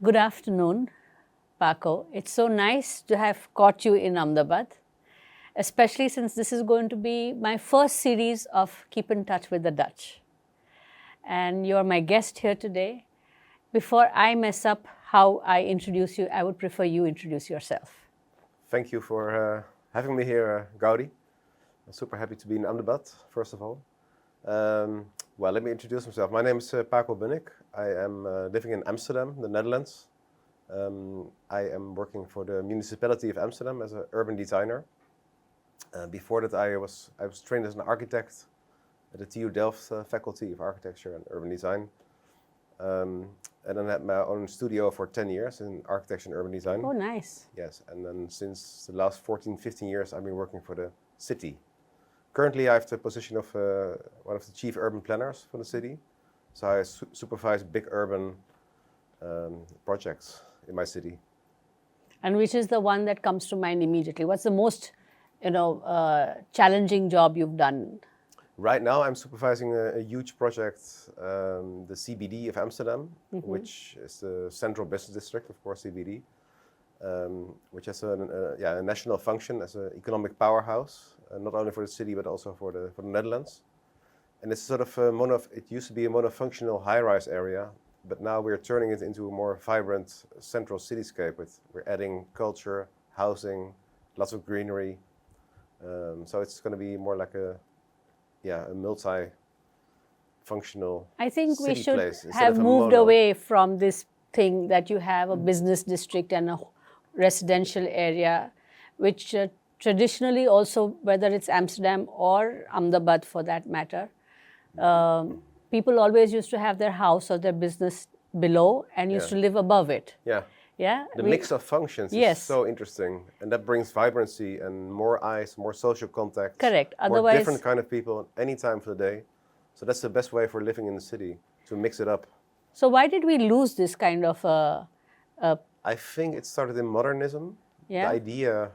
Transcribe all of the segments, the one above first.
Good afternoon, Paco. It's so nice to have caught you in Ahmedabad, especially since this is going to be my first series of Keep in Touch with the Dutch. And you're my guest here today. Before I mess up how I introduce you, I would prefer you introduce yourself. Thank you for having me here, Gauri. I'm super happy to be in Ahmedabad, first of all. Well, let me introduce myself. My name is Paco Bunnik. I am living in Amsterdam, the Netherlands. I am working for the municipality of Amsterdam as an urban designer. Before that, I was trained as an architect at the TU Delft Faculty of Architecture and Urban Design. And then I had my own studio for 10 years in architecture and urban design. Oh, nice. Yes, and then since the last 14, 15 years, I've been working for the city. Currently, I have the position of one of the chief urban planners for the city. So I supervise big urban projects in my city. And which is the one that comes to mind immediately? What's the most, challenging job you've done? Right now, I'm supervising a huge project, the CBD of Amsterdam, which is the central business district, of course, CBD, which has a national function as an economic powerhouse, not only for the city but also for the Netherlands. And it's sort of it used to be a monofunctional high-rise area, but now we're turning it into a more vibrant central cityscape. We're adding culture, housing, lots of greenery. So it's going to be more like a multi-functional I think we city should place have moved away from this thing that you have a business district and a residential area, which traditionally also, whether it's Amsterdam or Ahmedabad for that matter, people always used to have their house or their business below and used to live above it. Yeah. Yeah. The mix of functions is so interesting, and that brings vibrancy and more eyes, more social contact. Correct. More Otherwise, different kind of people any time of the day. So that's the best way for living in the city, to mix it up. so why did we lose this kind of I think it started in modernism. The idea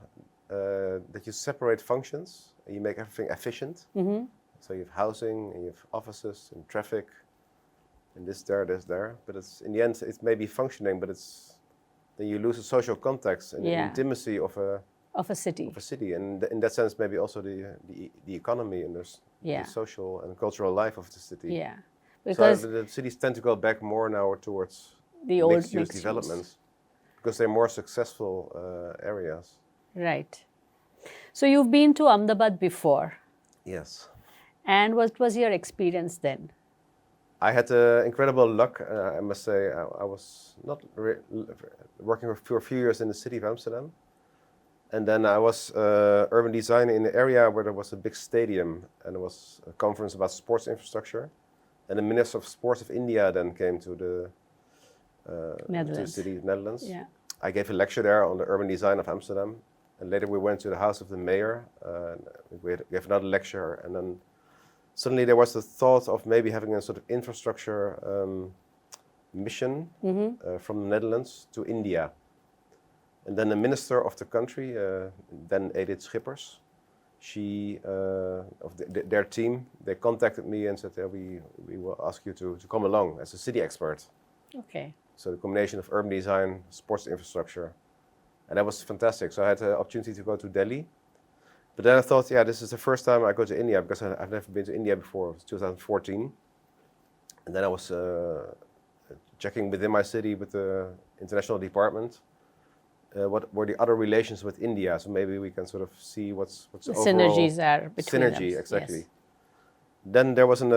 that you separate functions and you make everything efficient. So you have housing and you have offices and traffic and this there. But it's in the end, it's maybe functioning, but then you lose the social context and the intimacy of a city. And in that sense, maybe also the economy and the social and cultural life of the city. Yeah, because so the cities tend to go back more now towards the old mixed-use developments because they're more successful areas. Right. So you've been to Ahmedabad before. Yes. And what was your experience then? I had incredible luck, I must say. I was not working for a few years in the city of Amsterdam. And then I was urban designer in the area where there was a big stadium and there was a conference about sports infrastructure. And the Minister of Sports of India then came to the city of Netherlands. Yeah. I gave a lecture there on the urban design of Amsterdam. And later we went to the house of the mayor. We gave another lecture, and then suddenly there was the thought of maybe having a sort of infrastructure mission from the Netherlands to India. And then the minister of the country, then Edith Schippers, their team, they contacted me and said, we will ask you to come along as a city expert. Okay. So the combination of urban design, sports infrastructure. And that was fantastic. So I had the opportunity to go to Delhi. But then I thought, this is the first time I go to India because I've never been to India before. It was 2014. And then I was checking within my city with the international department what were the other relations with India. So maybe we can sort of see what's the overall synergies are between synergy, them. exactly. Yes. Then there was an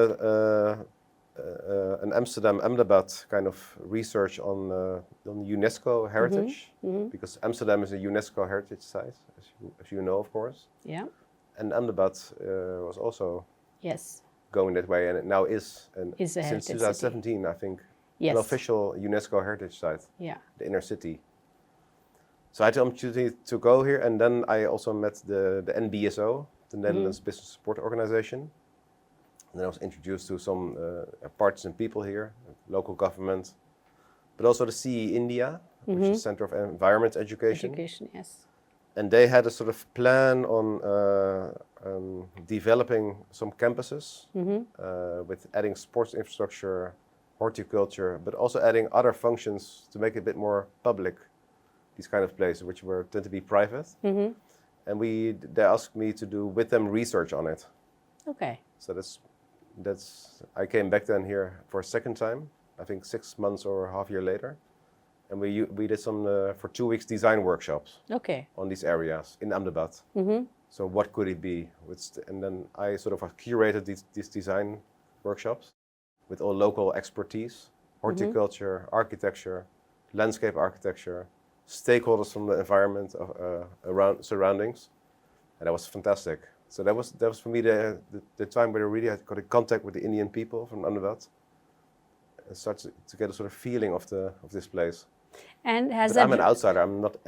Ahmedabad kind of research on UNESCO heritage, because Amsterdam is a UNESCO heritage site, as you know, of course. Yeah. And Ahmedabad was also going that way, and it now is since 2017, city. I think, an official UNESCO heritage site. Yeah. The inner city. So I had the opportunity to go here, and then I also met the NBSO, the Netherlands Business Support Organization. And then I was introduced to some partisan people here, local government, but also the CE India, which is Center of Environment Education. Yes. And they had a sort of plan on developing some campuses with adding sports infrastructure horticulture, but also adding other functions to make it a bit more public, these kind of places, which were tend to be private. Mm-hmm. And they asked me to do with them research on it. Okay. So I came back then here for a second time, I think 6 months or half year later. And we did some, for 2 weeks, design workshops Okay. on these areas in Ahmedabad. Mm-hmm. So what could it be? And then I sort of curated these design workshops with all local expertise, horticulture, architecture, landscape architecture, stakeholders from the environment around surroundings, and that was fantastic. So that was for me the time where I really got in contact with the Indian people from Ahmedabad and start to get a sort of feeling of this place. And I'm an outsider. I'm not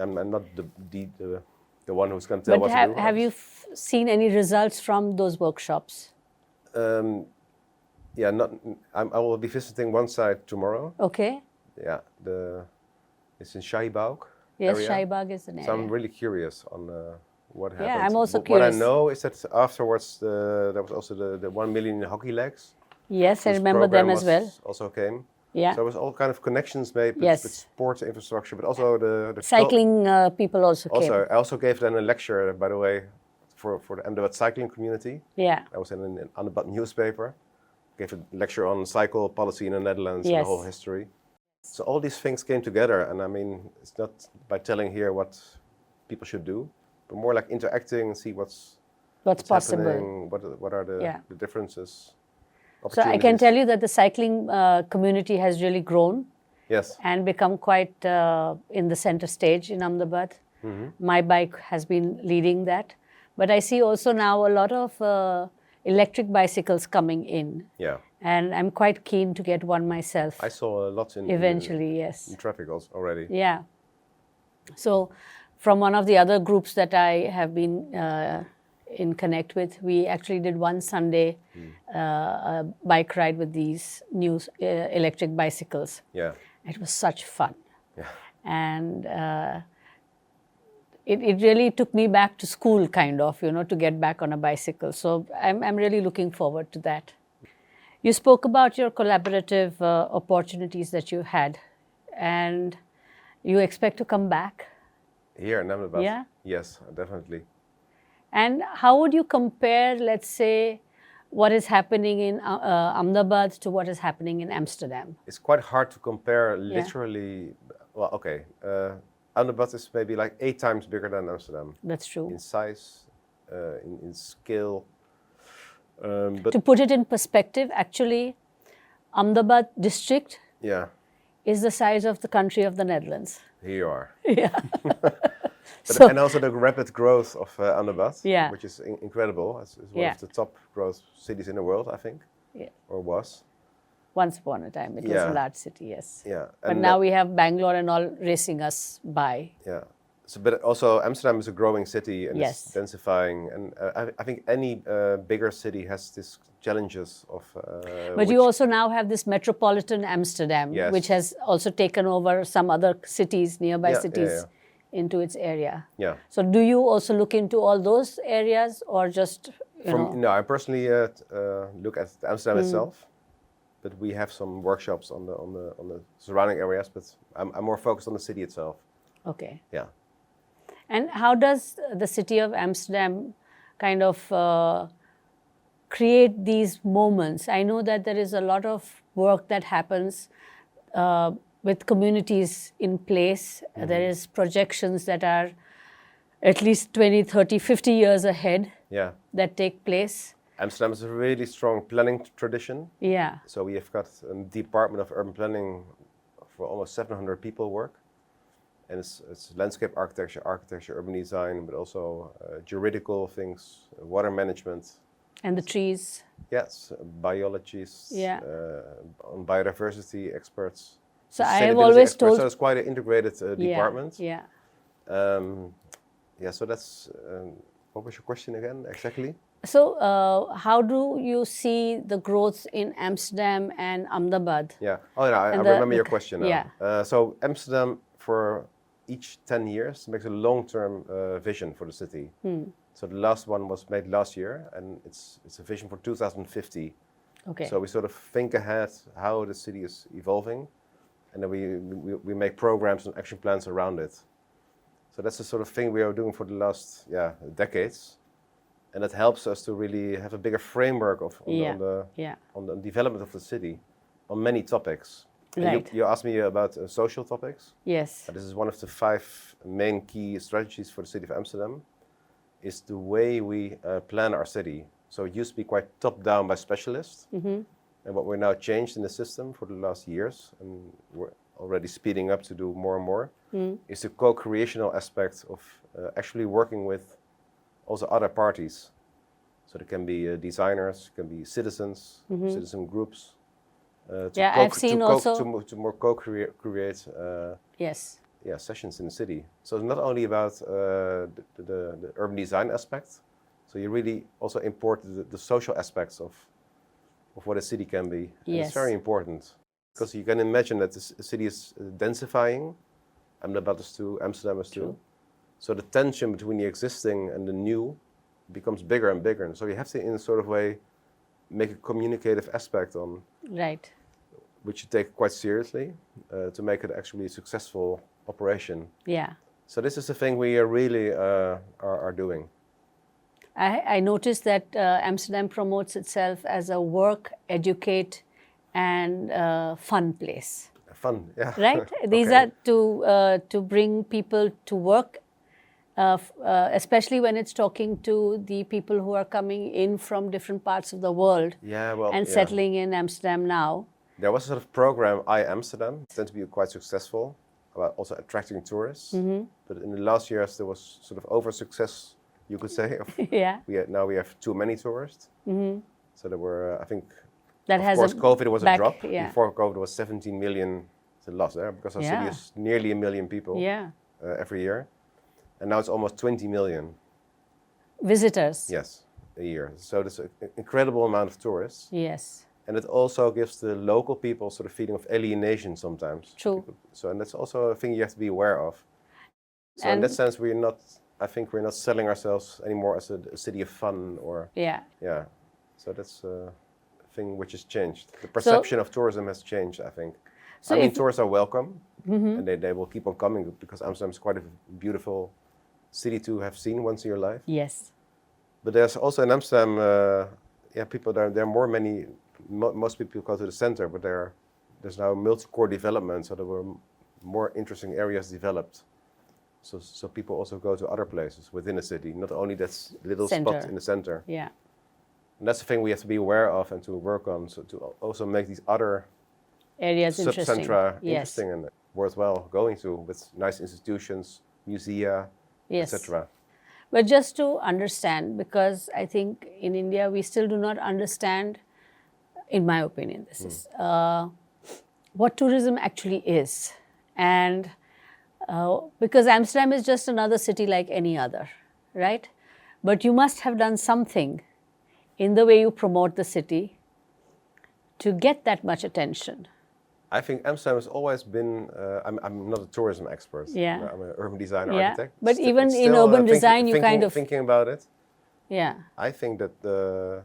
the one who's going to tell what to do. Have you seen any results from those workshops? Yeah, I will be visiting one site tomorrow. Okay. Yeah, it's in Shahibag. Yes, area. Shahibag is an area. So I'm really curious on what happened. Yeah, I'm also What curious. I know is that afterwards there was also the 1 million hockey legs. Yes, I remember them as well. Also came. Yeah. So there was all kind of connections made with, Yes. with sports infrastructure, but also the Cycling people also came. I also gave them a lecture, by the way, for the Ahmedabad cycling community. Yeah. I was in an Ahmedabad newspaper. Gave a lecture on cycle policy in the Netherlands and Yes. the whole history. So all these things came together, and I mean, it's not by telling here what people should do, but more like interacting and see what's possible. happening, what are the differences. So I can tell you that the cycling community has really grown. Yes. And become quite in the center stage in Ahmedabad. My bike has been leading that. But I see also now a lot of electric bicycles coming in. Yeah. And I'm quite keen to get one myself. I saw a lot Eventually, yes. in traffic also already. Yeah. So from one of the other groups that I have been in connect with, we actually did one Sunday a bike ride with these new electric bicycles. Yeah. It was such fun. Yeah. And it really took me back to school, kind of, to get back on a bicycle. So I'm really looking forward to that. You spoke about your collaborative opportunities that you had, and you expect to come back? Here in Ahmedabad? Yeah? Yes, definitely. And how would you compare, let's say, what is happening in Ahmedabad to what is happening in Amsterdam? It's quite hard to compare literally. Well, okay. Ahmedabad is maybe like 8 times bigger than Amsterdam. That's true. In size, in scale. But to put it in perspective, actually, Ahmedabad district is the size of the country of the Netherlands. Here you are. Yeah. And also the rapid growth of Ahmedabad, which is incredible. It's one of the top growth cities in the world, I think, or was. Once upon a time, it was a large city, yes. Yeah. But now we have Bangalore and all racing us by. Yeah. So, but also Amsterdam is a growing city and Yes. it's densifying, and I think any bigger city has these challenges of. But you also now have this metropolitan Amsterdam, Yes. which has also taken over some other cities, nearby cities, into its area. Yeah. So do you also look into all those areas, or just No, I personally look at Amsterdam itself, but we have some workshops on the surrounding areas. But I'm more focused on the city itself. Okay. Yeah. And how does the city of Amsterdam kind of create these moments? I know that there is a lot of work that happens with communities in place. There is projections that are at least 20, 30, 50 years ahead that take place. Amsterdam has a really strong planning tradition. Yeah. So we have got a Department of Urban Planning for almost 700 people work. And it's landscape architecture, urban design, but also juridical things, water management. And the trees. Yes, biologists, on biodiversity experts. So I have always experts. told. So it's quite an integrated department. Yeah. So that's. What was your question again, exactly? So how do you see the growth in Amsterdam and Ahmedabad? Yeah. Oh, yeah, I remember your question now. Yeah. So Amsterdam, for each 10 years, makes a long-term vision for the city. So the last one was made last year, and it's a vision for 2050. Okay. So we sort of think ahead how the city is evolving, and then we make programs and action plans around it. So that's the sort of thing we are doing for the last decades, and that helps us to really have a bigger framework on the development of the city, on many topics. Right. You asked me about social topics. Yes. This is one of the 5 main key strategies for the city of Amsterdam, is the way we plan our city. So it used to be quite top-down by specialists, and what we're now changed in the system for the last years, and we're already speeding up to do more and more, is the co-creational aspect of actually working with also other parties. So there can be designers, can be citizens, citizen groups. I've seen to more co-create yes. Sessions in the city. So it's not only about the urban design aspect, so you really also import the social aspects of what a city can be. And Yes. it's very important, because you can imagine that the city is densifying, Ahmedabad is too, Amsterdam is too. True. So the tension between the existing and the new becomes bigger and bigger. And so you have to, in a sort of way, make a communicative aspect on, Right. which you take quite seriously, to make it actually a successful operation. Yeah. So this is the thing we are really are doing. I noticed that Amsterdam promotes itself as a work, educate, and fun place. Fun, yeah. Right? These Okay. are to bring people to work, especially when it's talking to the people who are coming in from different parts of the world Yeah, well, and yeah. settling in Amsterdam now. There was a sort of program, I Amsterdam, tend to be quite successful about also attracting tourists. But in the last years, there was sort of over success, you could say. Yeah. Now we have too many tourists. So there were, I think, That of has course, a COVID was a back, drop. yeah. Before COVID was 17 million loss there, because our city Yeah. is nearly 1 million people Yeah. Every year. And now it's almost 20 million, Visitors. yes, a year. So there's an incredible amount of tourists. Yes. And it also gives the local people sort of feeling of alienation sometimes. True. So, and that's also a thing you have to be aware of. So in And- that sense, I think we're not selling ourselves anymore as a city of fun or, Yeah. yeah. So that's a thing which has changed. The perception of tourism has changed, I think. So I mean, if- tourists are welcome, and they will keep on coming, because Amsterdam is quite a beautiful city to have seen once in your life. Yes. But there's also in Amsterdam, people there are more many. Most people go to the center, but there's now multi-core development, so there were more interesting areas developed. So people also go to other places within the city, not only that little spot Center. in the center. Yeah. And that's the thing we have to be aware of and to work on, so to also make these other Areas interesting. sub-centra Yes. interesting and worthwhile going to, with nice institutions, musea, Yes. etc. But just to understand, because I think in India we still do not understand, in my opinion, this is what tourism actually is. And because Amsterdam is just another city like any other, right? But you must have done something in the way you promote the city to get that much attention. I think Amsterdam has always been, I'm not a tourism expert. Yeah. I'm an urban design Yeah, architect. but Sti- even in still, urban design, you kind of- Thinking about it, Yeah. I think that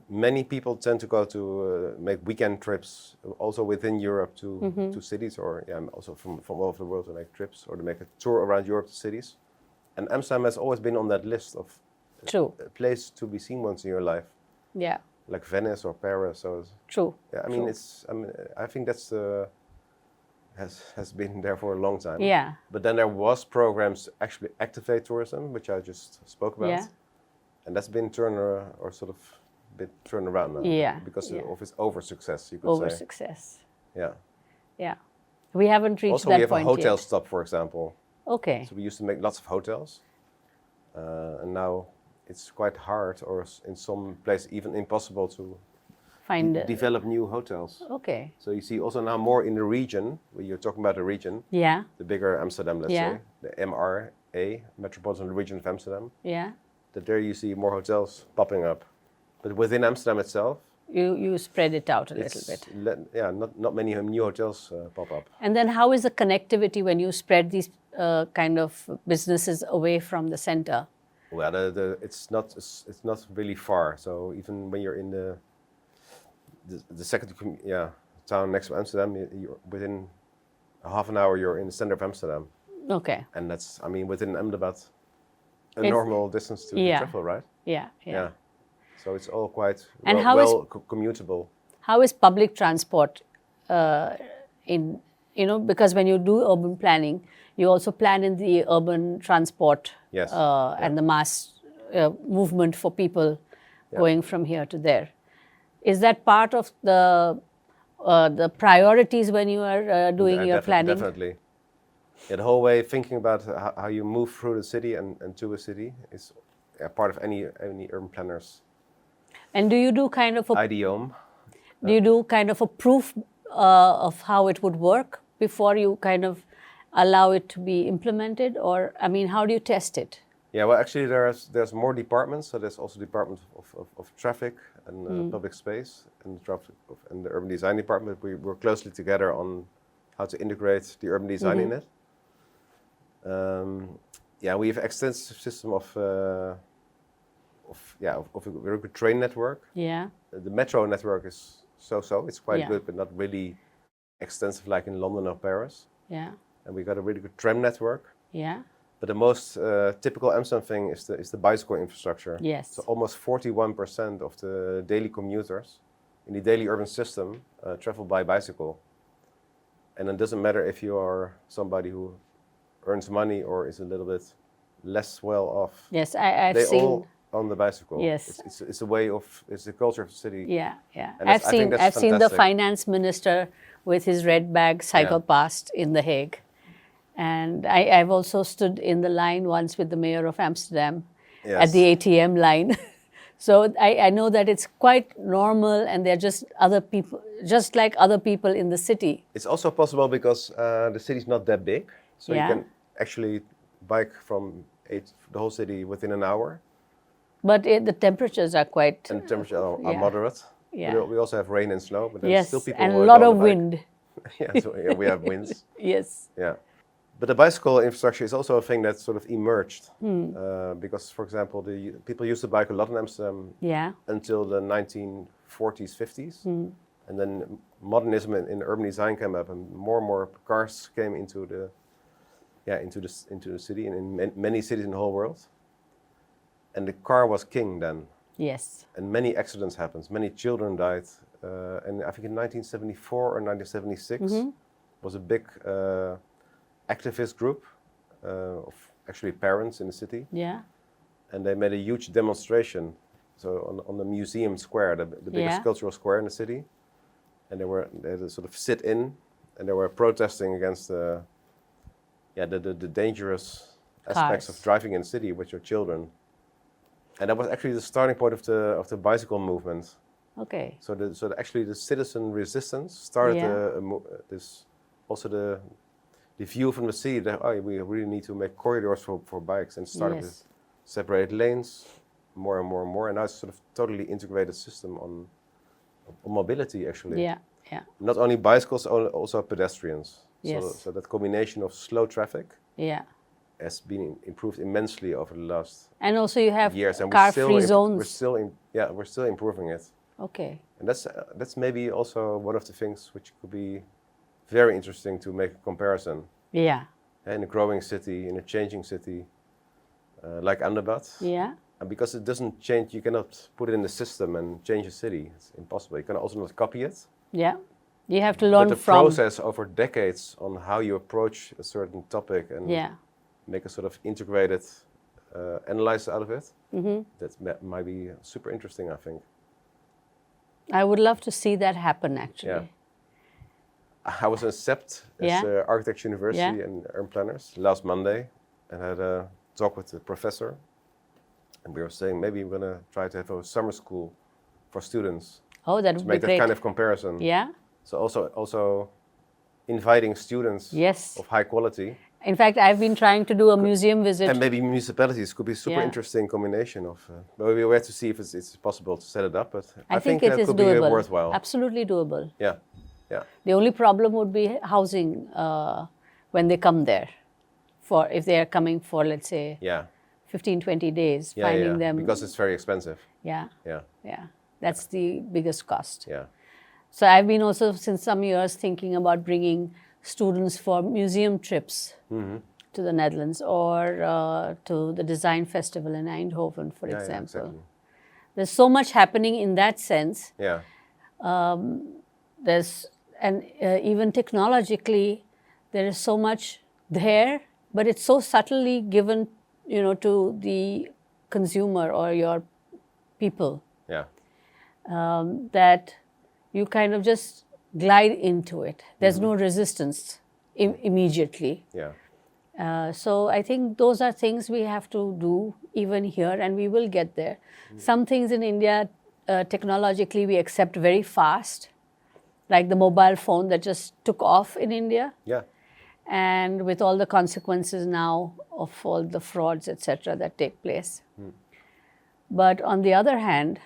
many people tend to go to make weekend trips, also within Europe, to cities, or also from all over the world to make trips, or to make a tour around Europe to cities. And Amsterdam has always been on that list of True. a place to be seen once in your life, Yeah. like Venice or Paris. So True. yeah, I mean, True. I think that's has been there for a long time. Yeah. But then there was programs to actually activate tourism, which I just spoke about, Yeah. and that's been turned around now. Yeah, Because yeah. of its over success, you could Over say. success. Yeah. Yeah. We haven't reached Also, that we have point a hotel yet. stop, for example. Okay. So we used to make lots of hotels, and now it's quite hard, or in some places even impossible, to Find develop new hotels. Okay. So you see also now more in the region, when you're talking about the region, Yeah. the bigger Amsterdam, let's Yeah. say, the MRA, Metropolitan Region of Amsterdam, Yeah. that there you see more hotels popping up. But within Amsterdam itself, You spread it out a little bit. not many new hotels pop up. And then how is the connectivity when you spread these kind of businesses away from the center? Well, it's not really far. So even when you're in the the second town next to Amsterdam, you're within a half an hour you're in the center of Amsterdam. Okay. And that's, I mean, within Ahmedabad, a It's- normal distance to yeah. travel, right? Yeah. So it's all quite And well, how is- commutable. How is public transport because when you do urban planning, you also plan in the urban transport Yes. and the mass movement for people going from here to there. Is that part of the priorities when you are doing your planning? Definitely. Yeah, the whole way thinking about how you move through the city and to a city is part of any urban planner's And do you do kind of a idiom. Do you do kind of a proof of how it would work before you kind of allow it to be implemented? Or, I mean, how do you test it? Yeah, well, actually, there's more departments. So there's also department of traffic and public space and the urban design department. We work closely together on how to integrate the urban design in it. We have extensive system of a very good train network. Yeah. The metro network is so. It's quite Yeah. good, but not really extensive like in London or Paris. Yeah. And we got a really good tram network. Yeah. But the most typical Amsterdam thing is the bicycle infrastructure. Yes. So almost 41% of the daily commuters in the daily urban system travel by bicycle. And it doesn't matter if you are somebody who earns money or is a little bit less well off. Yes, I've They seen. all on the bicycle. Yes. It's a way of, it's the culture of the city. Yeah. And I've I think that's seen the fantastic. finance minister with his red bag cycle past in The Hague. And I've also stood in the line once with the mayor of Amsterdam at the ATM line. So I know that it's quite normal and they're just other people, just like other people in the city. It's also possible because the city's not that big. So you can actually bike from the whole city within an hour. But the temperatures are quite... And temperatures are moderate. Yeah. We also have rain and snow, but there's still people and who a lot go on of the bike. wind. We have winds. Yes. Yeah. But the bicycle infrastructure is also a thing that sort of emerged. Because, for example, the people used to bike a lot in Amsterdam until the 1940s, 50s. And then modernism in urban design came up and more cars came into the city and in many cities in the whole world. And the car was king then. Yes. And many accidents happened. Many children died. And I think in 1974 or 1976 was a big activist group of actually parents in the city. Yeah. And they made a huge demonstration. So on the museum square, the biggest cultural square in the city. And they had a sort of sit-in and they were protesting against the dangerous aspects of driving in the city with your children. And that was actually the starting point of the bicycle movement. Okay. So actually the citizen resistance started the view from the city that we really need to make corridors for bikes and started with separated lanes, more and more, and now it's sort of totally integrated system on mobility actually. Yeah. Not only bicycles, also pedestrians. Yes. So that combination of slow traffic. Yeah. Has been improved immensely over the last and also you have years, and car-free zones. We're still improving it. Okay. And that's maybe also one of the things which could be very interesting to make a comparison. Yeah. In a growing city, in a changing city, like Ahmedabad. Yeah. And because it doesn't change, you cannot put it in the system and change a city. It's impossible. You can also not copy it. Yeah. You have to learn but the from... process over decades on how you approach a certain topic and make a sort of integrated analysis out of it, that might be super interesting, I think. I would love to see that happen, actually. Yeah. I was in SEPT, it's Architecture University and Urban Planners, last Monday, and had a talk with the professor. And we were saying maybe we're going to try to have a summer school for students. Oh, that would to be make great. that kind of comparison. Yeah. So also inviting students of high quality. In fact, I've been trying to do a museum visit. And maybe municipalities could be a super interesting combination of. But we have to see if it's possible to set it up. But I think it is could doable. Be worthwhile. Absolutely doable. Yeah. The only problem would be housing when they come there. If they are coming for, let's say, 15, 20 days, finding them. Because it's very expensive. Yeah. That's the biggest cost. Yeah. So I've been also since some years thinking about bringing students for museum trips to the Netherlands or to the design festival in Eindhoven, for example. Yeah, exactly. There's so much happening in that sense. Yeah. Even technologically, there is so much there, but it's so subtly given, to the consumer or your people. Yeah. That you kind of just glide into it. There's no resistance immediately. Yeah. So I think those are things we have to do even here, and we will get there. Some things in India, technologically, we accept very fast, like the mobile phone that just took off in India. Yeah. And with all the consequences now of all the frauds, etc., that take place. But on the other hand,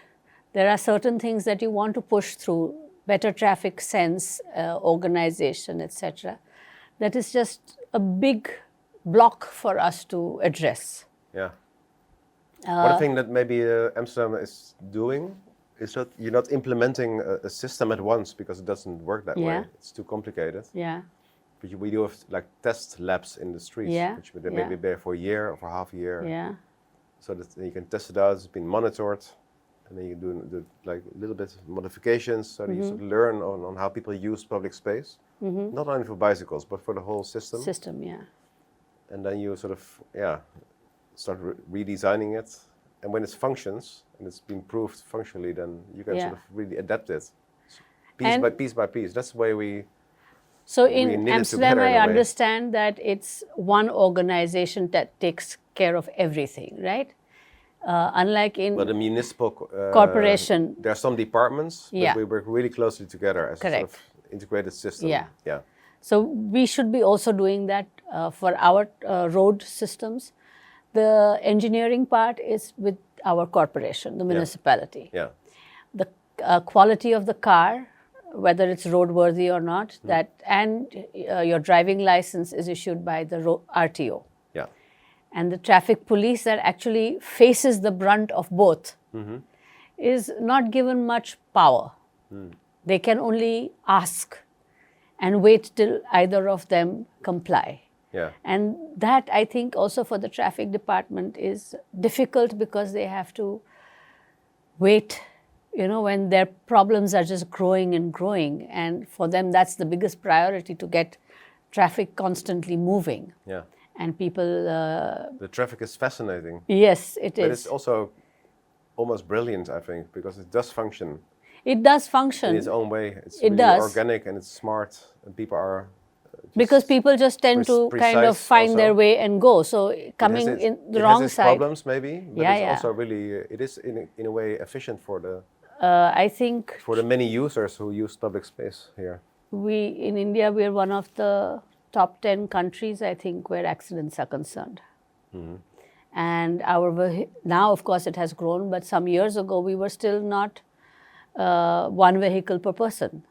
there are certain things that you want to push through, better traffic sense, organization, etc. That is just a big block for us to address. Yeah. One thing that maybe Amsterdam is doing is that you're not implementing a system at once because it doesn't work that way. It's too complicated. Yeah. But we do have like test labs in the streets, which maybe be there for a year or for half a year. Yeah. So that you can test it out, it's been monitored, and then you do like a little bit of modifications so that you sort of learn on how people use public space. Not only for bicycles, but for the whole system. And then you sort of, start redesigning it. And when it functions, and it's been proved functionally, then you can sort of really adapt it piece by piece. That's the way we... So in Amsterdam, I understand that it's one organization that takes care of everything, right? Unlike in the municipal corporation. There are some departments, but we work really closely together as a sort of integrated system. Yeah. So we should be also doing that for our road systems. The engineering part is with our corporation, the municipality. Yeah. The quality of the car, whether it's roadworthy or not, and your driving license is issued by the RTO. Yeah. And the traffic police that actually faces the brunt of both is not given much power. They can only ask and wait till either of them comply. Yeah. And that, I think, also for the traffic department is difficult because they have to wait, when their problems are just growing and growing. And for them, that's the biggest priority, to get traffic constantly moving. Yeah. And people... the traffic is fascinating. Yes, it is. But it's also almost brilliant, I think, because it does function. It does function. In its own way. It's really organic and it's smart, and people are... because people just tend to kind of find their way and go. So coming in the wrong side... It has its problems maybe, but it's also really... It is in a way efficient for the... I think... For the many users who use public space here. In India, we are one of the top 10 countries, I think, where accidents are concerned. And now, of course, it has grown, but some years ago, we were still not one vehicle per person,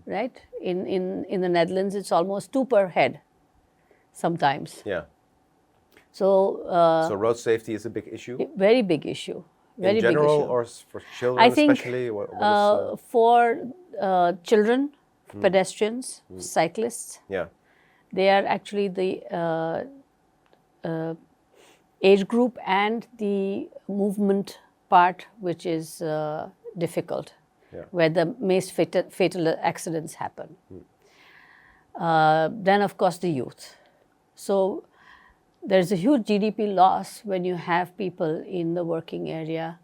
right? In the Netherlands, it's almost 2 per head sometimes. Yeah. So road safety is a big issue? Very big issue. Very in general, big issue. or for children especially? For children, pedestrians, cyclists, they are actually the age group and the movement part, which is difficult, where the most fatal accidents happen. Then, of course, the youth. So there's a huge GDP loss when you have people in the working area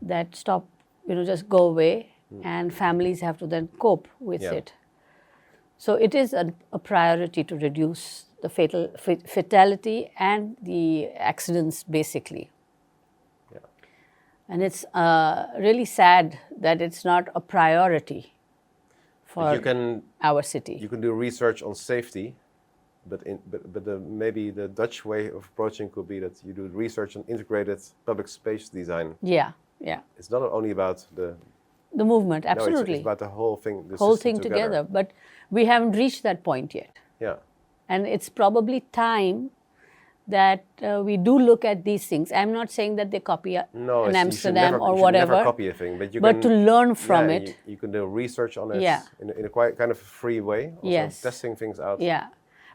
that stop, just go away, and families have to then cope with it. So it is a priority to reduce the fatality and the accidents, basically. Yeah. And it's really sad that it's not a priority for our city. You can do research on safety, but maybe the Dutch way of approaching could be that you do research on integrated public space design. Yeah. It's not only about the movement, absolutely. No, it's about the whole thing. The whole thing together. But we haven't reached that point yet. Yeah. And it's probably time that we do look at these things. I'm not saying that they copy No, an you should Amsterdam or you should whatever, never copy a thing, but you but to can. learn from Yeah, it. you can do research on it Yeah. in a quite kind of free way. Also Yes. testing things out. Yeah,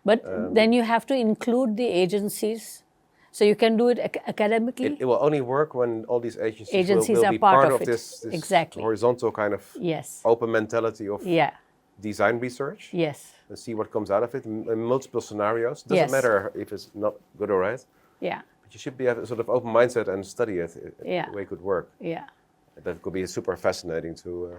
but then you have to include the agencies, so you can do it academically. It will only work when all these agencies, Agencies will are be part of it. this Exactly. horizontal kind of Yes. open mentality of Yeah. design research. Yes. And see what comes out of it in multiple scenarios. Doesn't Yes. matter if it's not good or right, Yeah. but you should have a sort of open mindset and study it. Yeah. The way it could work. Yeah. That could be super fascinating to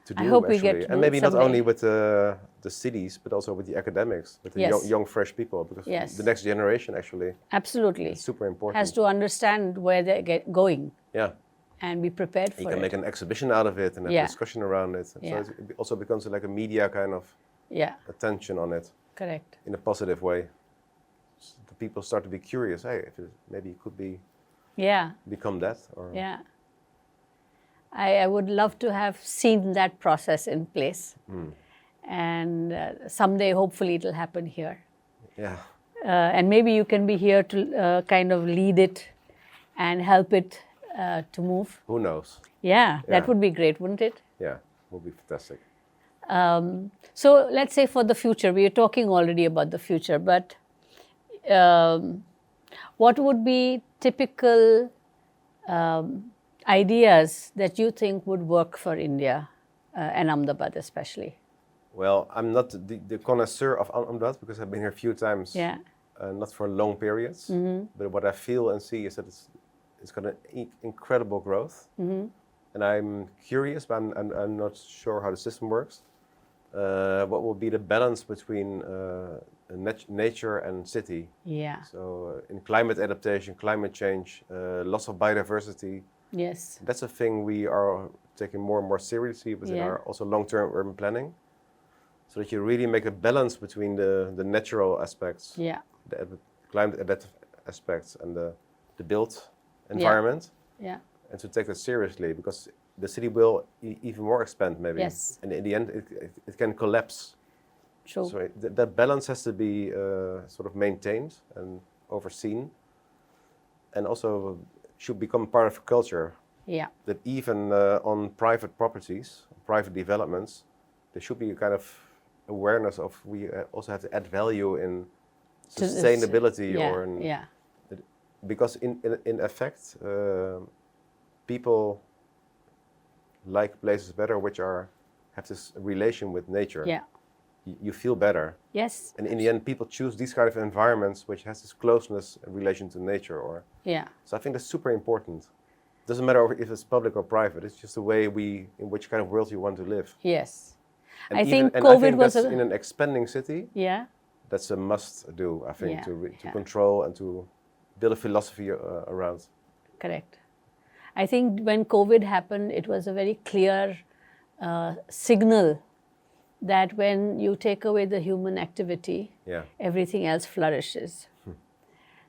do. I hope we actually. get to and do maybe it not someday. only with the cities, but also with the academics, with the Yes. young fresh people, because Yes. the next generation actually Absolutely. is super important. Has to understand where they're going Yeah. and be prepared You for can it. make an exhibition out of it and have Yeah. discussion around it. Yeah. So it also becomes like a media kind of Yeah. attention on it Correct. in a positive way. So the people start to be curious. Hey, maybe it could Yeah. become that. Or Yeah. I would love to have seen that process in place. And someday, hopefully, it'll happen here. Yeah. And maybe you can be here to kind of lead it and help it to move. Who knows? Yeah, that Yeah. would be great, wouldn't it? Yeah, would be fantastic. So let's say for the future, we are talking already about the future, but what would be typical ideas that you think would work for India and Ahmedabad especially? Well, I'm not the connoisseur of Ahmedabad because I've been here a few times. Yeah. Not for long periods. But what I feel and see is that it's got an incredible growth. And I'm curious, but I'm not sure how the system works. What will be the balance between nature and city? Yeah. So in climate adaptation, climate change, loss of biodiversity, Yes. that's a thing we are taking more and more seriously within Yeah. our also long-term urban planning. So that you really make a balance between the natural aspects, Yeah. the climate adaptive aspects, and the built environment, Yeah. and to take that seriously, because the city will even more expand maybe. Yes. And in the end, it can collapse. True. So that balance has to be sort of maintained and overseen, and also should become part of culture. Yeah. That even on private properties, private developments, there should be a kind of awareness of we also have to add value in To this- sustainability Yeah. or in, Yeah. because in effect people like places better which have this relation with nature. Yeah. You feel better, Yes. and in the end people choose these kind of environments which has this closeness in relation to nature. Or Yeah. so I think that's super important. Doesn't matter if it's public or private, it's just the way in which kind of world you want to live. Yes. And I think and COVID I think was that's a- in an expanding city. Yeah. That's a must do, I think, Yeah, to yeah. control and to build a philosophy around. Correct. I think when COVID happened, it was a very clear signal that when you take away the human activity, Yeah. everything else flourishes.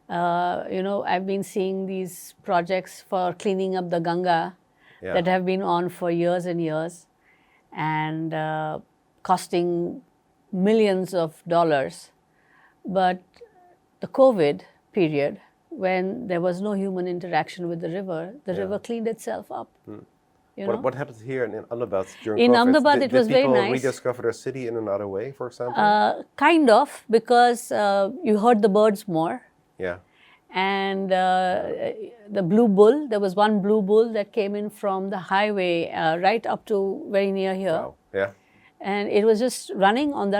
I've been seeing these projects for cleaning up the Ganga Yeah. that have been on for years and years and costing millions of dollars. But the COVID period, when there was no human interaction with the river Yeah. cleaned itself up. You know? What happened here in Ahmedabad during In COVID? Ahmedabad, Did- it was did very people nice. rediscover their city in another way, for example? Kind of, because you heard the birds more. Yeah. And the blue bull, there was one blue bull that came in from the highway right up to very near here. Wow. Yeah. And it was just running on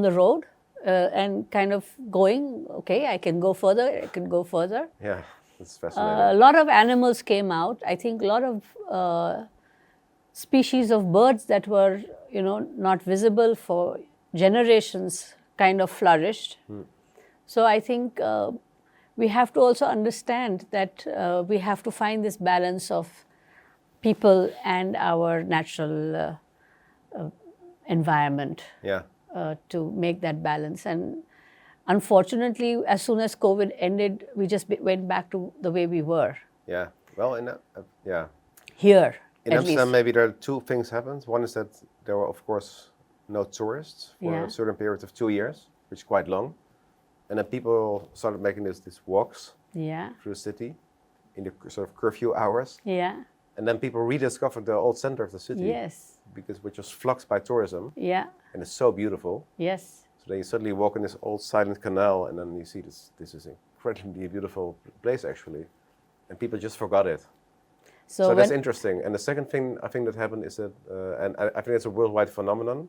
the road and kind of going, okay, I can go further, I can go further. Yeah. That's A fascinating. lot of animals came out. I think a lot of species of birds that were, not visible for generations kind of flourished. So I think we have to also understand that we have to find this balance of people and our natural environment Yeah. to make that balance. And unfortunately, as soon as COVID ended, we just went back to the way we were Yeah. Well, yeah. here. In at Amsterdam, least. maybe there are two things happened. One is that there were, of course, no tourists for Yeah. a certain period of 2 years, which is quite long. And then people started making these walks Yeah. through the city in the sort of curfew hours. Yeah. And then people rediscovered the old center of the city. Yes. Which was flocked by tourism. Yeah. And it's so beautiful. Yes. So then you suddenly walk in this old silent canal and then you see this is an incredibly beautiful place actually. And people just forgot it. So that's interesting. And the second thing I think that happened is that, and I think it's a worldwide phenomenon,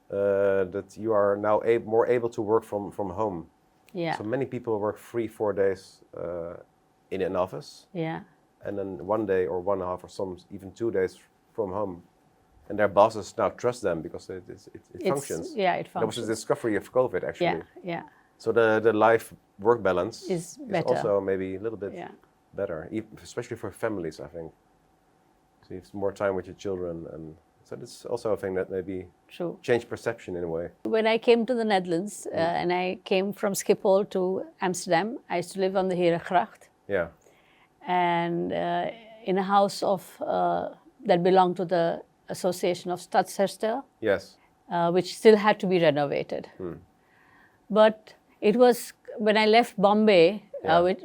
that you are now more able to work from home. Yeah. So many people work 3-4 days in an office. Yeah. And then 1 day or 1.5 or some even 2 days from home. And their bosses now trust them because it functions. Yeah, it functions. That was the discovery of COVID actually. Yeah, yeah. So the life-work balance is better. Also maybe a little bit better, especially for families, I think. So you have more time with your children, and so that's also a thing that maybe changed perception in a way. When I came to the Netherlands, and I came from Schiphol to Amsterdam, I used to live on the Herengracht. Yeah. And in a house that belonged to the Association of Stadsherstel. Yes. Which still had to be renovated. But it was when I left Bombay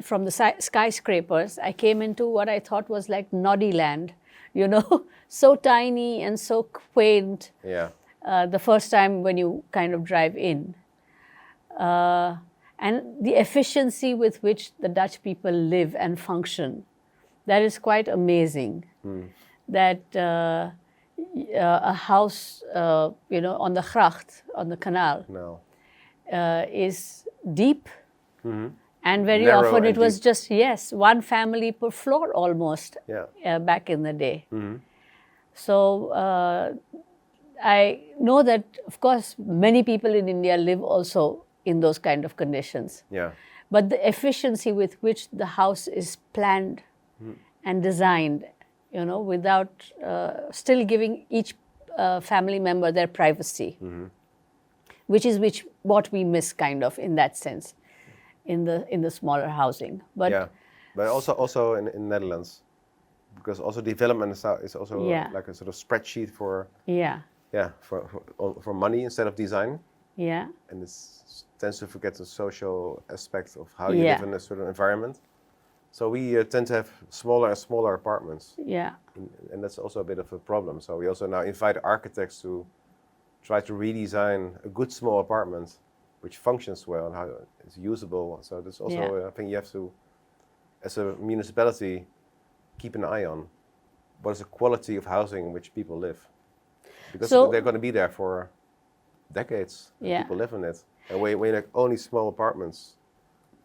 from the skyscrapers, I came into what I thought was like Noddy land, you know, so tiny and so quaint. Yeah. The first time when you kind of drive in. And the efficiency with which the Dutch people live and function, that is quite amazing. That a house, you know, on the gracht, on the canal, is deep. And very narrow often it was deep. Just, one family per floor almost back in the day. So I know that, of course, many people in India live also in those kind of conditions. Yeah. But the efficiency with which the house is planned and designed, you know, without still giving each family member their privacy, which is what we miss kind of in that sense, in the smaller housing. But but also in Netherlands, because also development is also like a sort of spreadsheet for for money instead of design. Yeah. And it tends to forget the social aspect of how you live in a certain environment. So we tend to have smaller and smaller apartments. Yeah. And that's also a bit of a problem. So we also now invite architects to try to redesign a good small apartment which functions well and how it's usable. So that's also a thing you have to, as a municipality, keep an eye on. What is the quality of housing in which people live? Because they're going to be there for decades. People live in it. And when you have only small apartments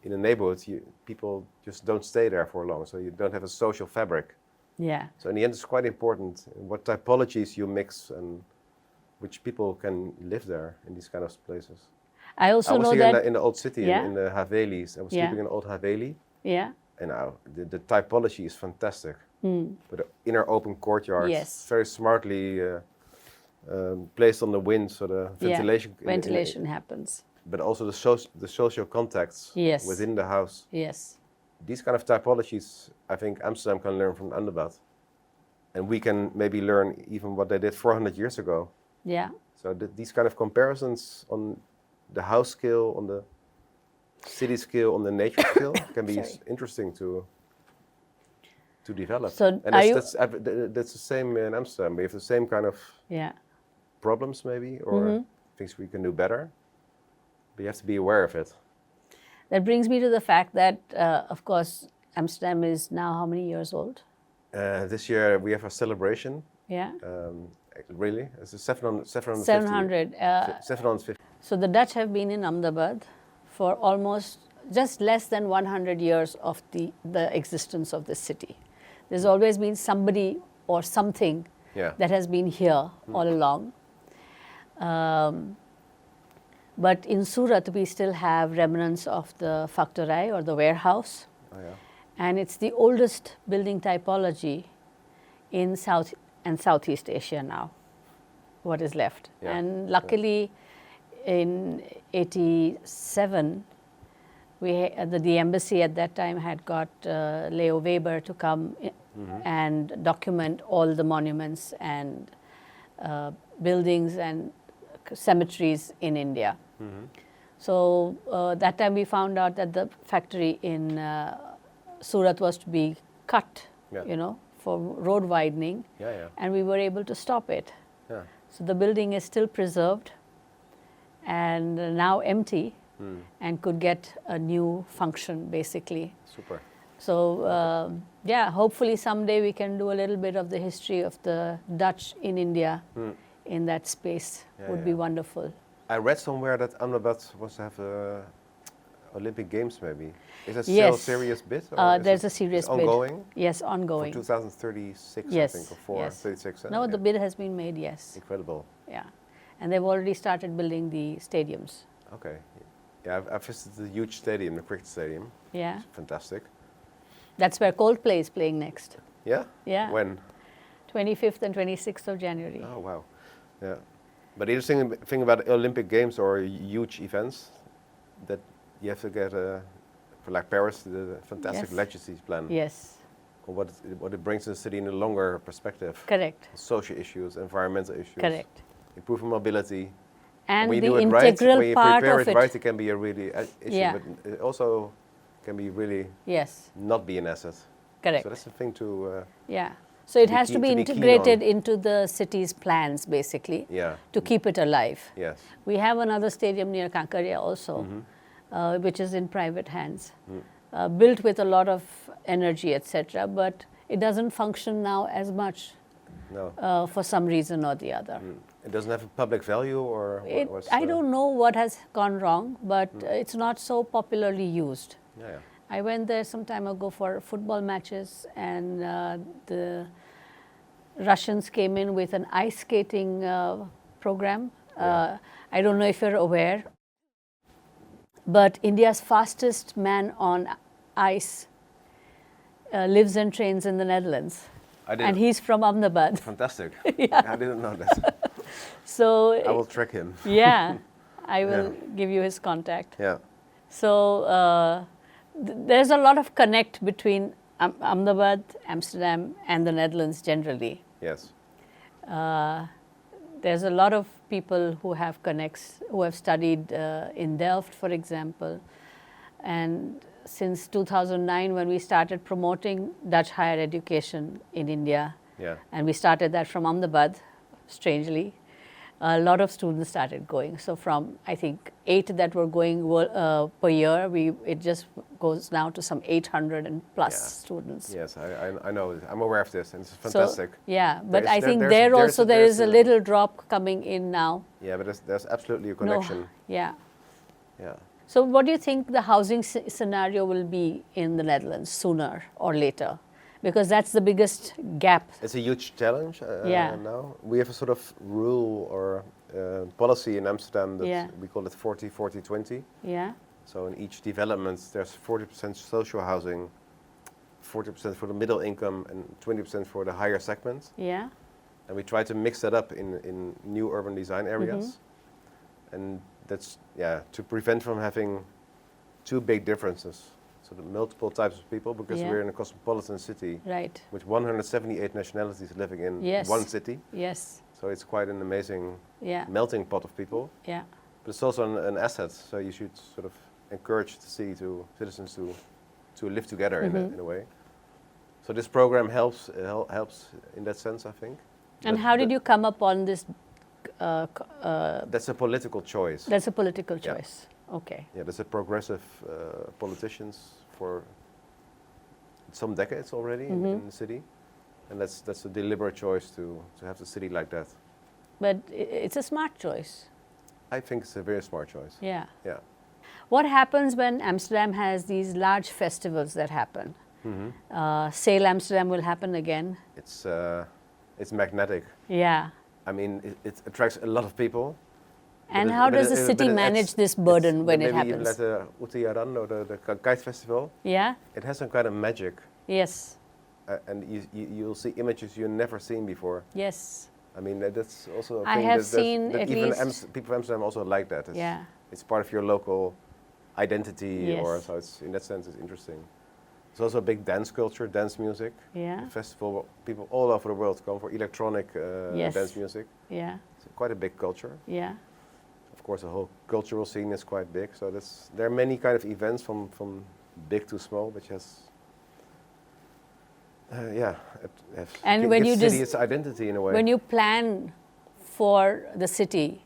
in a neighborhood, people just don't stay there for long. So you don't have a social fabric. Yeah. So in the end, it's quite important what typologies you mix and which people can live there in these kind of places. I also know was that here in the old city, in the Havelis. I was sleeping in an old Haveli. Yeah. And now the typology is fantastic. With the inner open courtyard, very smartly placed on the wind, so the ventilation happens. But also the social contacts within the house. Yes. These kind of typologies, I think Amsterdam can learn from Andermatt. And we can maybe learn even what they did 400 years ago. Yeah. So these kind of comparisons on the house scale, on the city scale, on the nature scale can be interesting to develop. So and that's the same in Amsterdam. We have the same kind of problems maybe, or things we can do better. But you have to be aware of it. That brings me to the fact that, of course, Amsterdam is now how many years old? This year we have a celebration. Yeah. Really? It's a 750. 750. So the Dutch have been in Ahmedabad for almost just less than 100 years of the existence of the city. There's always been somebody or something that has been here all along. But in Surat, we still have remnants of the factory or the warehouse. Oh, yeah. And it's the oldest building typology in South and Southeast Asia now, what is left. Yeah. And luckily, in 87, the embassy at that time had got Leo Weber to come and document all the monuments and buildings and cemeteries in India. So that time we found out that the factory in Surat was to be cut, for road widening, and we were able to stop it. Yeah. So the building is still preserved and now empty and could get a new function, basically. Super. So hopefully someday we can do a little bit of the history of the Dutch in India in that space. Would be wonderful. I read somewhere that Ahmedabad wants to have Olympic Games, maybe. Is that still a serious bid? There's a serious bid. Ongoing? Yes, ongoing. For 2036, yes, I think, or 436. No, the bid has been made, yes. Incredible. Yeah. And they've already started building the stadiums. Okay. Yeah, I've visited the huge stadium, the cricket stadium. Yeah. It's fantastic. That's where Coldplay is playing next. Yeah? Yeah. When? 25th and 26th of January. Oh, wow. Yeah. But the interesting thing about Olympic Games or huge events, that you have to get, for like Paris, the fantastic legacy plan. Yes. Or what it brings to the city in a longer perspective. Correct. Social issues, environmental issues. Correct. Improving mobility. And when the you do it integral right, part when you prepare of it right, it can be a really issue, but it also can be really not be an asset. Correct. So that's the thing to... So it has to be integrated into the city's plans, basically, to keep it alive. Yes. We have another stadium near Kankaria also, which is in private hands, built with a lot of energy, etc., but it doesn't function now as much for some reason or the other. It doesn't have a public value, or I don't know what has gone wrong, but it's not so popularly used. I went there some time ago for football matches, and the Russians came in with an ice skating program. I don't know if you're aware, but India's fastest man on ice lives and trains in the Netherlands. And he's from Ahmedabad. Fantastic. I didn't know that. So I will track him. I will give you his contact. Yeah. So there's a lot of connect between Ahmedabad, Amsterdam, and the Netherlands generally. Yes. There's a lot of people who have connects, who have studied in Delft, for example. And since 2009, when we started promoting Dutch higher education in India, and we started that from Ahmedabad, strangely, a lot of students started going. So from, I think, 8 that were going per year, it just goes now to some 800 and plus students. Yes, I know. I'm aware of this, and it's fantastic. So, but I think there is a little drop coming in now. Yeah, but there's absolutely a connection. Yeah. So what do you think the housing scenario will be in the Netherlands, sooner or later? Because that's the biggest gap. It's a huge challenge now. We have a sort of rule or policy in Amsterdam that we call it 40-40-20. Yeah. So in each development, there's 40% social housing, 40% for the middle income, and 20% for the higher segment. Yeah. And we try to mix that up in new urban design areas. And that's, to prevent from having too big differences. So the multiple types of people, because we're in a cosmopolitan city with 178 nationalities living in one city. Yes. So it's quite an amazing melting pot of people. Yeah. But it's also an asset, so you should sort of encourage the citizens to live together in a way. So this program helps in that sense, I think. And how did you come up on this? That's a political choice. That's a political choice. Okay. Yeah, there's a progressive politicians for some decades already in the city, and that's a deliberate choice to have the city like that. But it's a smart choice. I think it's a very smart choice. Yeah. Yeah. What happens when Amsterdam has these large festivals that happen? Sail Amsterdam will happen again. It's magnetic. Yeah. I mean, it attracts a lot of people. And how does the city manage this burden when it happens? Maybe even like the Utiaran or the Kite Festival. Yeah. It has some kind of magic. Yes. And you'll see images you've never seen before. Yes. I mean, that's also a I thing have seen that at even least people of Amsterdam also like that. It's part of your local identity, so it's, in that sense, it's interesting. There's also a big dance culture, dance music. Yeah. The festival, people all over the world come for electronic dance music. Yeah. It's quite a big culture. Yeah. course, the whole cultural scene is quite big. So there are many kind of events from big to small, which has, And when gives you city its identity in a way. when you plan for the city,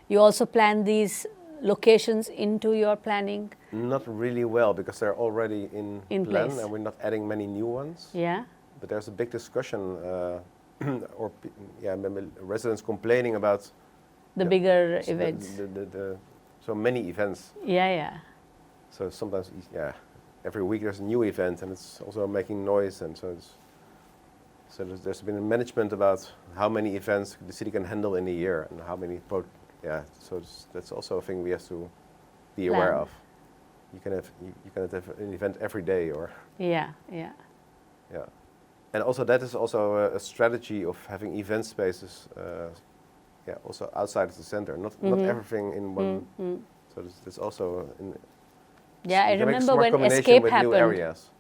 you also plan these locations into your planning? Not really well, because they're already in plan, place. and we're not adding many new ones. Yeah. But there's a big discussion, maybe residents complaining about The bigger events. So many events. Yeah. So sometimes, every week there's a new event, and it's also making noise, and there's been a management about how many events the city can handle in a year, and how many. So that's also a thing we have to be aware of. You can have an event every day, or Yeah. and also that is also a strategy of having event spaces. Also outside of the center, not everything in one. So that's also. I you can make a remember smart when combination Escape with happened. New areas.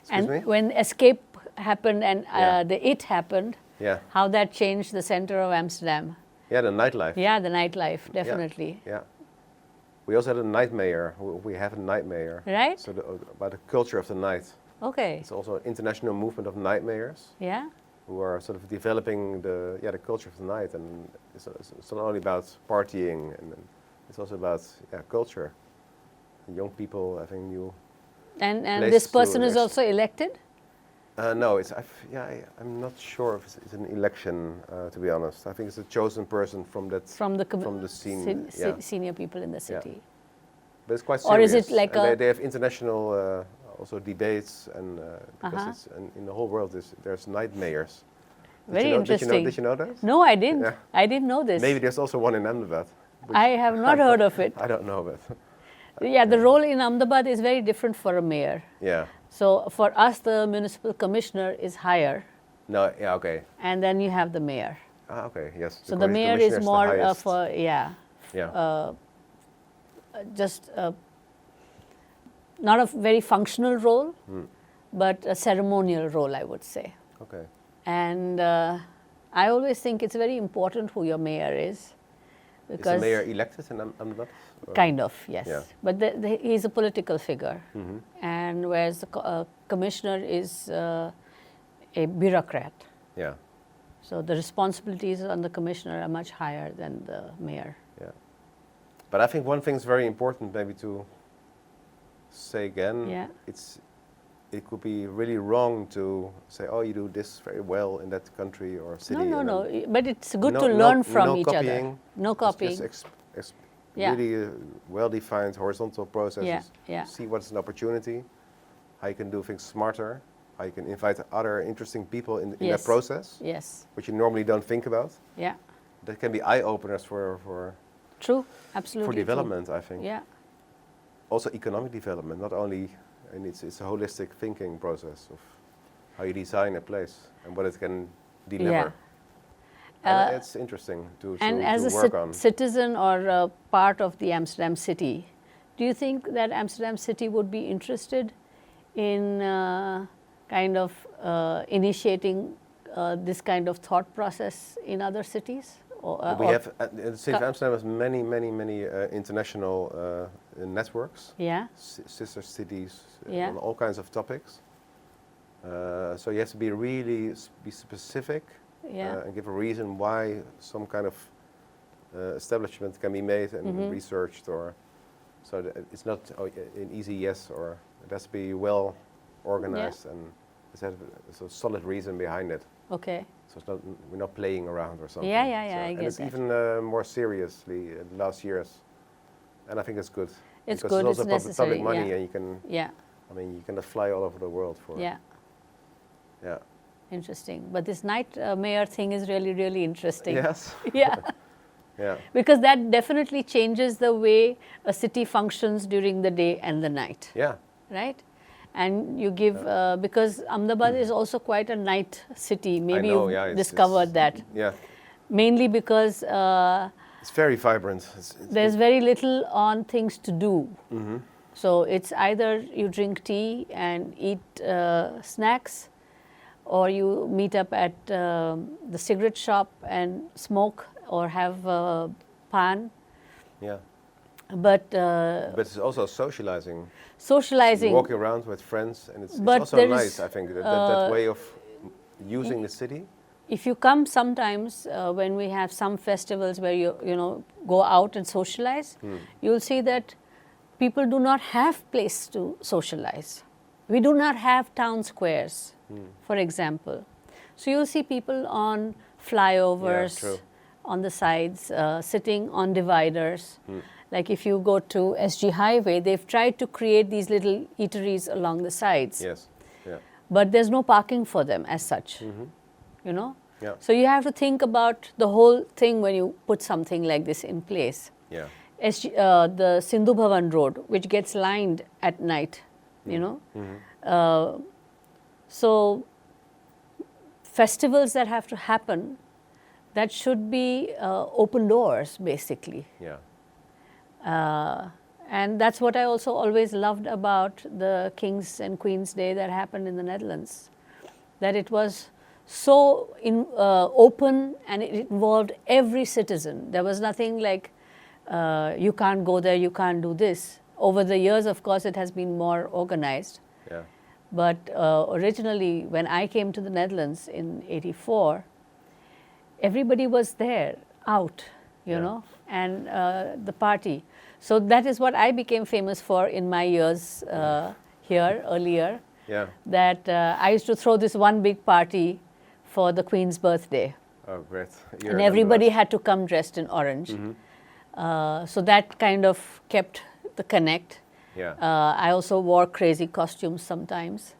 Excuse me? When Escape happened and the It happened, Yeah. how that changed the center of Amsterdam. Yeah, the nightlife. Yeah, the nightlife, definitely. Yeah. We also had a night mayor. We have a night mayor. Right? So about the culture of the night. Okay. It's also an international movement of night mayors Yeah. who are sort of developing the culture of the night, and it's not only about partying, and it's also about culture. Young people having new. And places this to person is ex- also elected? No, I'm not sure if it's an election. To be honest, I think it's a chosen person from the scene. Senior people in the city. But it's quite Or serious. is it like and they have international also debates, and because Uh-huh. it's in the whole world there's night mayors. Very interesting. Did you know that? No, I didn't. Yeah. I didn't know this. Maybe there's also one in Ahmedabad. I have not heard of it. I don't know, but Yeah, the role in Ahmedabad is very different for a mayor. yeah. So for us, the municipal commissioner is higher, No, yeah, okay. and then you have the mayor. Okay, yes. So the mayor is more highest. of a, just not a very functional role, but a ceremonial role, I would say. Okay. And I always think it's very important who your mayor is. Is the Because mayor elected in Ahmedabad? Or- kind of, yes. Yeah. But he's a political figure. And whereas the commissioner is a bureaucrat. Yeah. So the responsibilities on the commissioner are much higher than the mayor. Yeah. But I think one thing is very important, maybe to say again. Yeah. It could be really wrong to say, oh, you do this very well in that country or city. No. But it's good to learn from each other. No copying. Just Yeah. really well-defined horizontal processes. Yeah. See what's an opportunity, how you can do things smarter, how you can invite other interesting people in that Yes. process, Yes. which you normally don't think about. Yeah. That can be eye-openers for True. Absolutely. true. development, I think. Yeah. Also economic development, not only, and it's a holistic thinking process of how you design a place and what it can deliver. Yeah. And it's interesting to And as a work on. citizen or a part of the Amsterdam city, do you think that Amsterdam city would be interested in kind of initiating this kind of thought process in other cities? We have, the city of Amsterdam has many international networks, Yeah. sister cities, Yeah. on all kinds of topics. So you have to be really be specific. Yeah. And give a reason why some kind of establishment can be made and researched, or so that it's not an easy yes, or it has to be well organized and there's a solid reason behind it. Okay. So it's not, we're not playing around or something. Yeah, So, I and get it's that. even more seriously in the last years, and I think it's good. It's because good, It's also it's necessary, public money, yeah. and you can. Yeah. I mean, you cannot fly all over the world for. Yeah. Yeah. Interesting. But this night mayor thing is really, really interesting. Yes. Yeah. Yeah. Because that definitely changes the way a city functions during the day and the night, Yeah. right? And you give, because Ahmedabad is also quite a night city. Maybe know, you've yeah, discovered that. Yeah. Mainly because It's very vibrant. there's very little on things to do. So it's either you drink tea and eat snacks, or you meet up at the cigarette shop and smoke or have pan. Yeah. But But it's also socializing. socializing. Walking around with friends, and it's But also there nice, is, I think, that way of using the city. If you come sometimes when we have some festivals where you know go out and socialize, you'll see that people do not have place to socialize. We do not have town squares, for example. So you'll see people on flyovers, true. on the sides, sitting on dividers. Like if you go to SG Highway, they've tried to create these little eateries along the sides. Yes. Yeah. But there's no parking for them as such, you know. Yeah. So you have to think about the whole thing when you put something like this in place. Yeah. The Sindhu Bhavan Road, which gets lined at night, you know. So festivals that have to happen, that should be open doors, basically. Yeah. And that's what I also always loved about the King's and Queen's Day that happened in the Netherlands, that it was so open and it involved every citizen. There was nothing like you can't go there, you can't do this. Over the years, of course, it has been more organized. Yeah. But originally, when I came to the Netherlands in '84, everybody was there, out, you know, and the party. So that is what I became famous for in my years here earlier. Yeah. That I used to throw this one big party for the Queen's birthday. Oh, great. And everybody had to come dressed in orange. So that kind of kept the connect. Yeah. I also wore crazy costumes sometimes.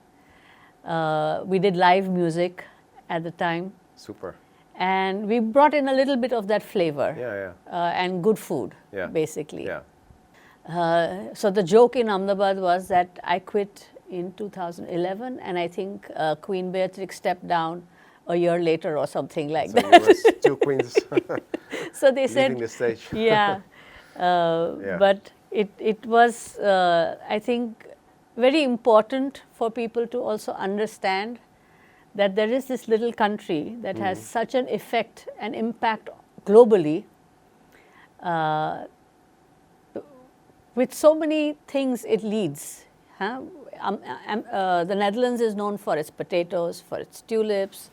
We did live music at the time. Super. And we brought in a little bit of that flavor. Yeah, yeah. And good food, Yeah. basically. Yeah. So the joke in Ahmedabad was that I quit in 2011, and I think Queen Beatrix stepped down a year later or something like So that. you were two queens So they leaving said, the stage. yeah. Yeah. But it was, I think, very important for people to also understand that there is this little country that has such an effect and impact globally, with so many things it leads. Huh? The Netherlands is known for its potatoes, for its tulips,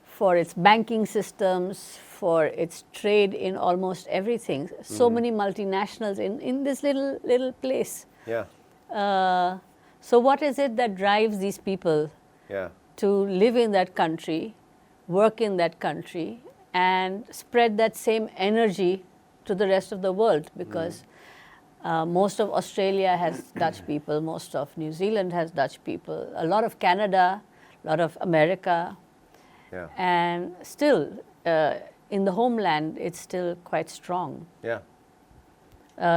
for its banking systems, for its trade in almost everything. So many multinationals in this little place. Yeah. So what is it that drives these people Yeah. to live in that country, work in that country, and spread that same energy to the rest of the world? Because most of Australia has Dutch people, most of New Zealand has Dutch people, a lot of Canada, a lot of America, Yeah. and still in the homeland it's still quite strong. Yeah.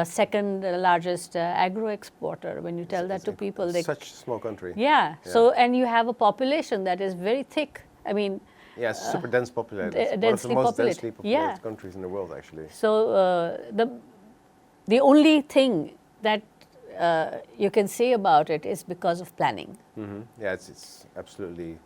Second largest agro exporter. When you tell that to people, they Such a small country. yeah. So and you have a population that is very thick. I mean, Yeah, it's super dense populated. One of the densely most populated. densely populated Yeah. countries in the world, actually. so the only thing that you can say about it is because of planning. Yeah, it's absolutely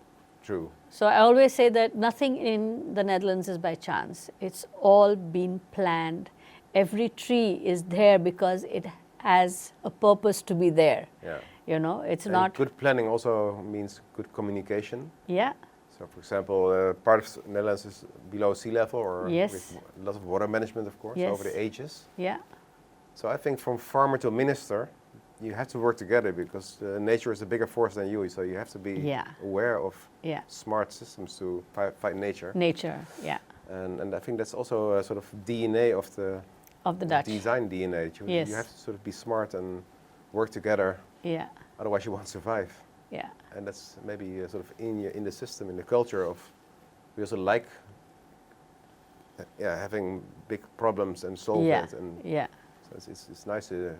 true. So I always say that nothing in the Netherlands is by chance. It's all been planned. Every tree is there because it has a purpose to be there. Yeah. You know, it's And not. good planning also means good communication. Yeah. So, for example, part of the Netherlands is below sea level, or Yes. with a lot of water management, of course, Yes. over the ages. Yeah. So I think from farmer to minister, you have to work together, because nature is a bigger force than you. So you have to be Yeah. aware of Yeah. smart systems to fight nature. Nature. Yeah. And I think that's also a sort of DNA of the Of the Dutch. design DNA. Yes. You have to sort of be smart and work together, Yeah. otherwise you won't survive. Yeah. And that's maybe sort of in the system, in the culture of, we also like having big problems and solve Yeah. it. And Yeah. so it's nice to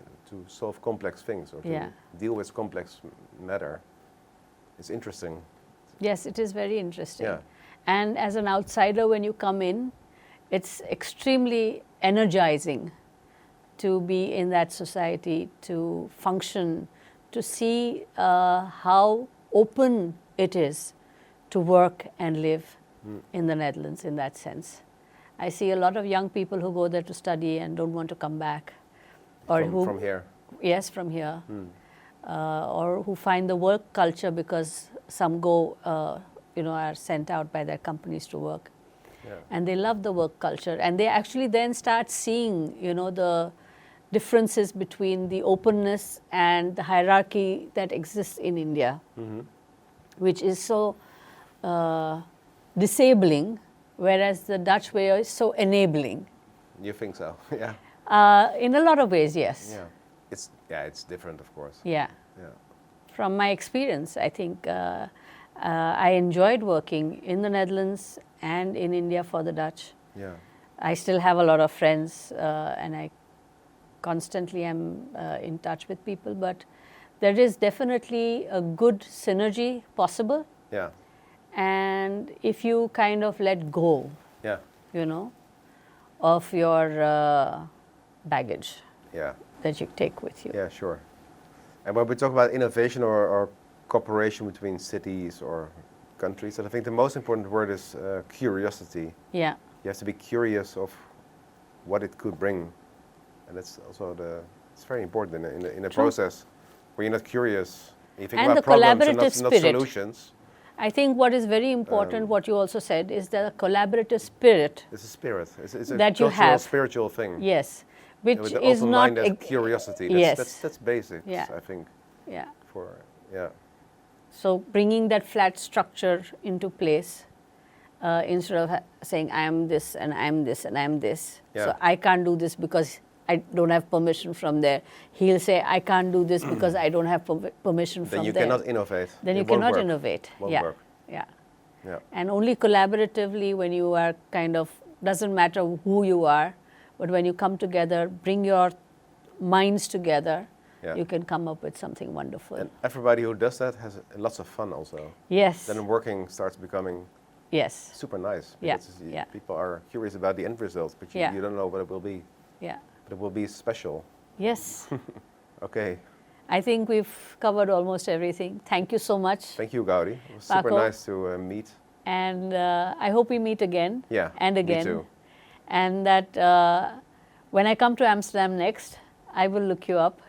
solve complex things, or to Yeah. deal with complex matter. It's interesting. Yes, it is very interesting. Yeah. And as an outsider, when you come in, it's extremely energizing to be in that society, to function, to see how open it is to work and live in the Netherlands in that sense. I see a lot of young people who go there to study and don't want to come back. Or from here? Yes, from here. Or who find the work culture, because some go, are sent out by their companies to work. Yeah. And they love the work culture. And they actually then start seeing, the differences between the openness and the hierarchy that exists in India, which is so disabling, whereas the Dutch way is so enabling. You think so? Yeah. In a lot of ways, yes. Yeah. It's different, of course. Yeah. Yeah. From my experience, I think I enjoyed working in the Netherlands and in India for the Dutch. Yeah. I still have a lot of friends, and I constantly am in touch with people, but there is definitely a good synergy possible. Yeah. And if you kind of let go, Yeah. of your baggage Yeah. that you take with you. Yeah, sure. And when we talk about innovation or cooperation between cities or countries, I think the most important word is curiosity. Yeah. You have to be curious of what it could bring, and that's also it's very important in a process where you're not curious. You think And about the problems collaborative and not spirit. solutions. I think what is very important, what you also said, is the collaborative spirit. It's a spirit. It's a that you cultural, have. spiritual thing. Yes, which With the is open not mind and curiosity. Yes. That's basic. Yeah. I think. Yeah. Yeah. So bringing that flat structure into place, instead of saying I am this and I am this and I am this. Yeah. So I can't do this because I don't have permission from there. He'll say I can't do this because I don't have permission from Then you there. cannot innovate. Then It you won't cannot work. innovate. Won't Yeah. work. Yeah. Yeah. And only collaboratively, when you are kind of, doesn't matter who you are, but when you come together, bring your minds together, Yeah. you can come up with something wonderful. And everybody who does that has lots of fun also. Yes. Then working starts becoming Yes. super nice. Yeah. Because Yeah. people are curious about the end results, but Yeah. you don't know what it will be. Yeah. But it will be special. Yes. Okay. I think we've covered almost everything. Thank you so much. Thank you, Gauri. It was super Paco. nice to meet. And I hope we meet again. Yeah, and me again. too. And that when I come to Amsterdam next, I will look you up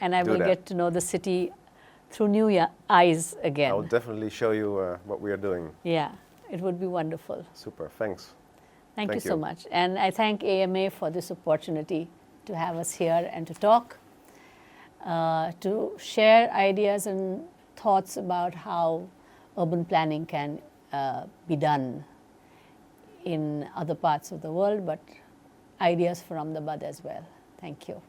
and I Do will that. get to know the city through new eyes again. I will definitely show you what we are doing. Yeah, it would be wonderful. Super. Thanks. Thank you Thank so you. much. And I thank AMA for this opportunity to have us here and to talk, to share ideas and thoughts about how urban planning can be done in other parts of the world, but ideas from the bud as well. Thank you.